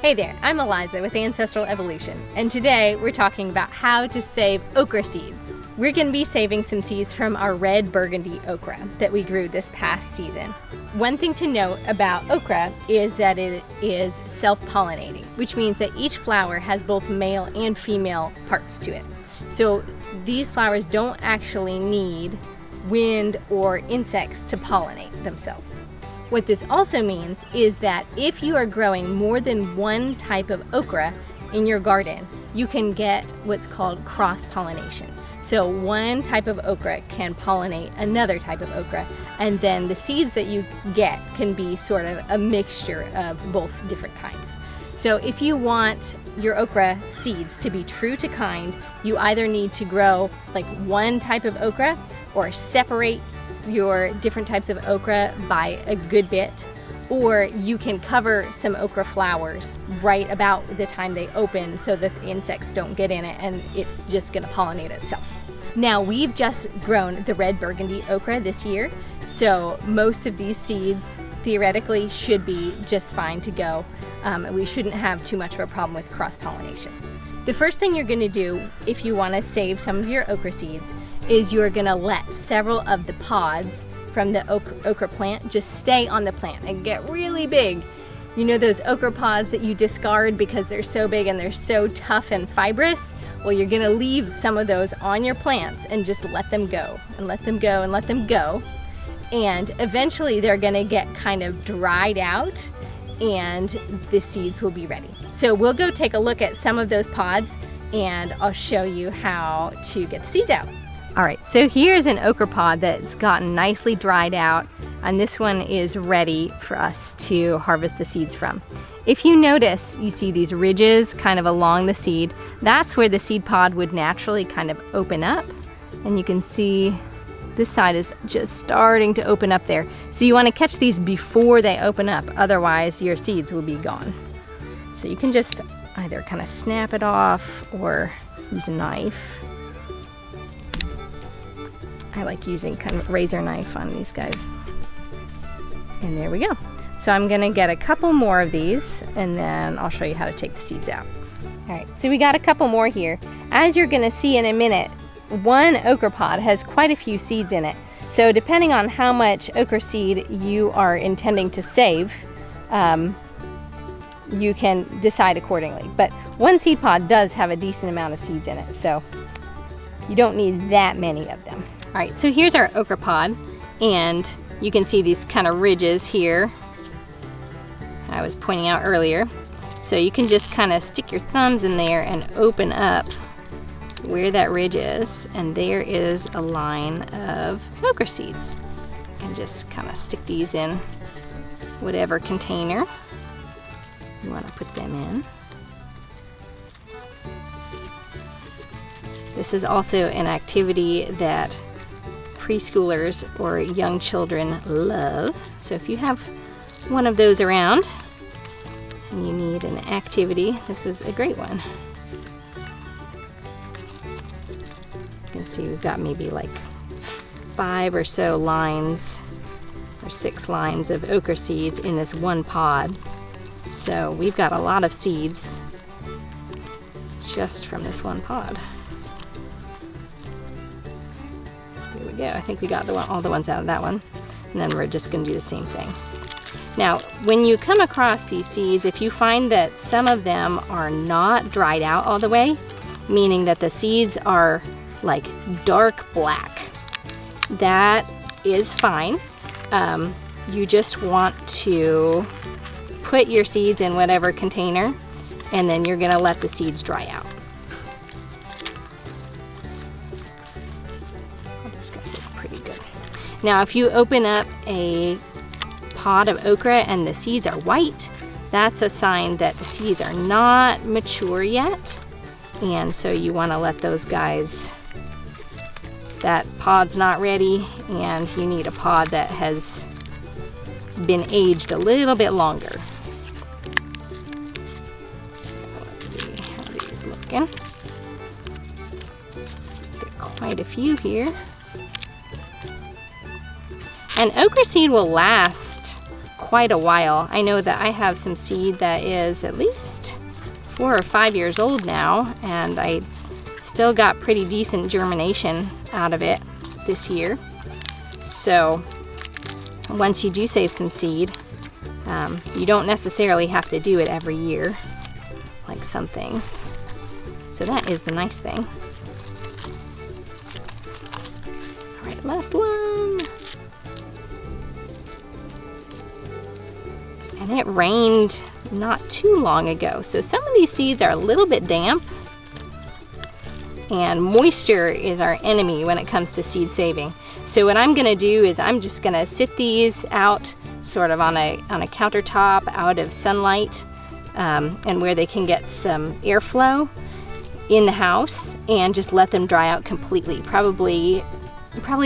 Hey there, I'm Eliza with Ancestral Evolution, and today we're talking about how to save okra seeds. We're going to be saving some seeds from our red Burgundy okra that we grew this past season. One thing to note about okra is that it is self-pollinating, which means that each flower has both male and female parts to it. So these flowers don't actually need wind or insects to pollinate themselves. What this also means is that if you are growing more than one type of okra in your garden, you can get what's called cross-pollination. So one type of okra can pollinate another type of okra, and then the seeds that you get can be sort of a mixture of both different kinds. So if you want your okra seeds to be true to kind, you either need to grow like one type of okra or separate your different types of okra by a good bit, or you can cover some okra flowers right about the time they open so that the insects don't get in it and it's just going to pollinate itself. Now, we've just grown the red Burgundy okra this year, so most of these seeds theoretically should be just fine to go. We shouldn't have too much of a problem with cross-pollination. The first thing you're going to do if you want to save some of your okra seeds is you're going to let several of the pods from the okra plant just stay on the plant and get really big. You know those okra pods that you discard because they're so big and they're so tough and fibrous? Well, you're going to leave some of those on your plants and just let them go and let them go and let them go. And eventually they're going to get kind of dried out and the seeds will be ready. So we'll go take a look at some of those pods and I'll show you how to get the seeds out. All right, so here's an okra pod that's gotten nicely dried out, and this one is ready for us to harvest the seeds from. If you notice, you see these ridges kind of along the seed. That's where the seed pod would naturally kind of open up, and you can see this side is just starting to open up there. So you want to catch these before they open up, otherwise your seeds will be gone. So you can just either kind of snap it off or use a knife. I like using kind of a razor knife on these guys. And there we go. So I'm gonna get a couple more of these and then I'll show you how to take the seeds out. All right, so we got a couple more here. As you're gonna see in a minute, one okra pod has quite a few seeds in it. So depending on how much okra seed you are intending to save, you can decide accordingly. But one seed pod does have a decent amount of seeds in it, so you don't need that many of them. All right, so here's our okra pod, and you can see these kind of ridges here I was pointing out earlier. So you can just kind of stick your thumbs in there and open up where that ridge is, and there is a line of okra seeds. You can just kind of stick these in whatever container you want to put them in. This is also an activity that preschoolers or young children love. So if you have one of those around and you need an activity, this is a great one. You can see we've got maybe like 5 or so lines or 6 lines of okra seeds in this one pod. So we've got a lot of seeds just from this one pod. Go. I think we got all the ones out of that one, and then we're just going to do the same thing. Now, when you come across these seeds, if you find that some of them are not dried out all the way, meaning that the seeds are like dark black, that is fine. You just want to put your seeds in whatever container, and then you're going to let the seeds dry out. Now, if you open up a pod of okra and the seeds are white, that's a sign that the seeds are not mature yet. And so you want to let those guys, that pod's not ready, and you need a pod that has been aged a little bit longer. So let's see how these looking. Get quite a few here. And okra seed will last quite a while. I know that I have some seed that is at least 4 or 5 years old now, and I still got pretty decent germination out of it this year. So once you do save some seed, you don't necessarily have to do it every year like some things. So that is the nice thing. All right, last one. And it rained not too long ago, so some of these seeds are a little bit damp, and moisture is our enemy when it comes to seed saving. So what I'm gonna do is I'm just gonna sit these out sort of on a countertop out of sunlight, and where they can get some airflow in the house, and just let them dry out completely, probably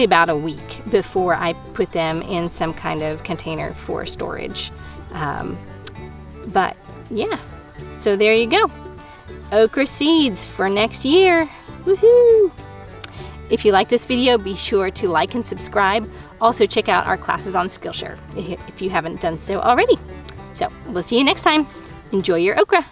about a week before I put them in some kind of container for storage. But yeah, so there you go. Okra seeds for next year. Woohoo! If you like this video, be sure to like and subscribe. Also check out our classes on Skillshare if you haven't done so already. So we'll see you next time. Enjoy your okra.